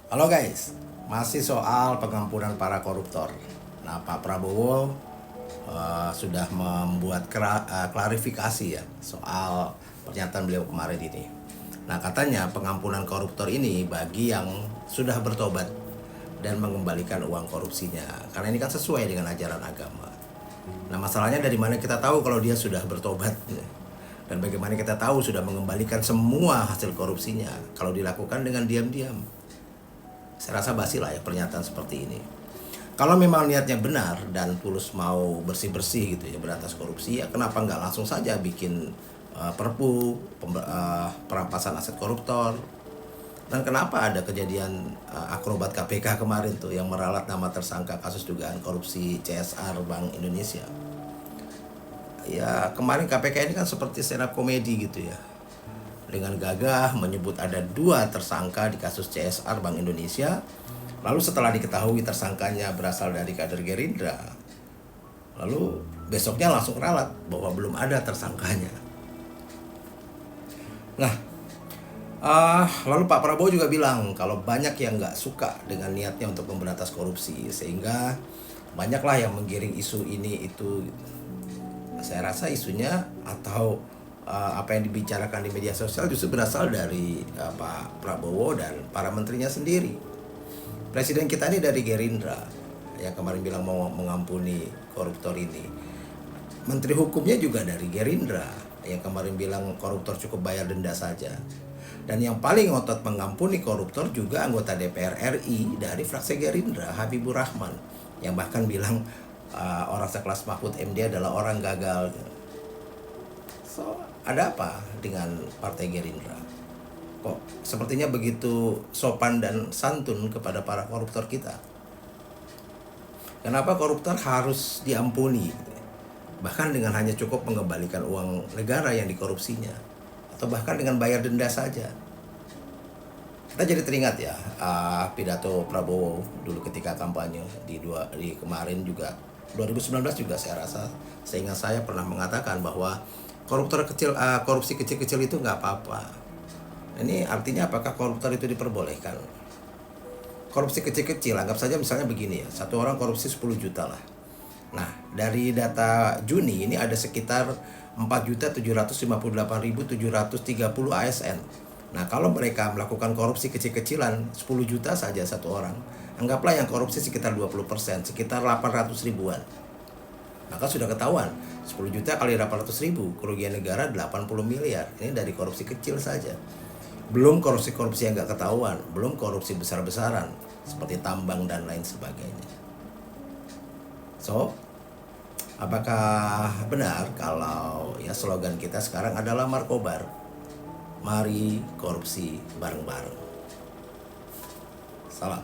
Halo guys, masih soal pengampunan para koruptor. Nah, Pak Prabowo sudah membuat klarifikasi ya soal pernyataan beliau kemarin ini. Nah, katanya pengampunan koruptor ini bagi yang sudah bertobat dan mengembalikan uang korupsinya. Karena ini kan sesuai dengan ajaran agama. Nah, masalahnya dari mana kita tahu kalau dia sudah bertobat? Dan bagaimana kita tahu sudah mengembalikan semua hasil korupsinya kalau dilakukan dengan diam-diam? Saya rasa basi lah ya pernyataan seperti ini. Kalau memang niatnya benar dan tulus mau bersih-bersih gitu ya beratas korupsi, ya kenapa nggak langsung saja bikin perpu perampasan aset koruptor. Dan kenapa ada kejadian akrobat KPK kemarin tuh yang meralat nama tersangka kasus dugaan korupsi CSR Bank Indonesia. Ya kemarin KPK ini kan seperti stand up komedi gitu ya, dengan gagah menyebut ada 2 tersangka di kasus CSR Bank Indonesia. Lalu setelah diketahui tersangkanya berasal dari kader Gerindra, lalu besoknya langsung ralat bahwa belum ada tersangkanya. Nah, lalu Pak Prabowo juga bilang kalau banyak yang nggak suka dengan niatnya untuk memberantas korupsi, sehingga banyaklah yang menggiring isu ini itu. Saya rasa isunya atau apa yang dibicarakan di media sosial justru berasal dari Pak Prabowo dan para menterinya sendiri. Presiden kita ini dari Gerindra yang kemarin bilang mau mengampuni koruptor ini. Menteri hukumnya juga dari Gerindra yang kemarin bilang koruptor cukup bayar denda saja. Dan yang paling ngotot mengampuni koruptor juga anggota DPR RI dari fraksi Gerindra, Habibur Rahman, yang bahkan bilang orang sekelas Mahfud MD adalah orang gagal. So, ada apa dengan Partai Gerindra? Kok sepertinya begitu sopan dan santun kepada para koruptor kita? Kenapa koruptor harus diampuni? Bahkan dengan hanya cukup mengembalikan uang negara yang dikorupsinya, atau bahkan dengan bayar denda saja. Kita jadi teringat ya pidato Prabowo dulu ketika kampanye di kemarin juga 2019 juga saya rasa, seingat saya pernah mengatakan bahwa korupsi kecil-kecil itu nggak apa-apa. Ini artinya apakah koruptor itu diperbolehkan? Korupsi kecil-kecil, anggap saja misalnya begini ya, satu orang korupsi 10 juta lah. Nah, dari data Juni ini ada sekitar 4.758.730 ASN. Nah, kalau mereka melakukan korupsi kecil-kecilan 10 juta saja satu orang, anggaplah yang korupsi sekitar 20%, sekitar 800 ribuan. Maka sudah ketahuan 10 juta kali 800 ribu, kerugian negara 80 miliar. Ini dari korupsi kecil saja. Belum korupsi-korupsi yang nggak ketahuan, belum korupsi besar-besaran seperti tambang dan lain sebagainya. So, apakah benar kalau ya slogan kita sekarang adalah Markobar, mari korupsi bareng-bareng. Salam.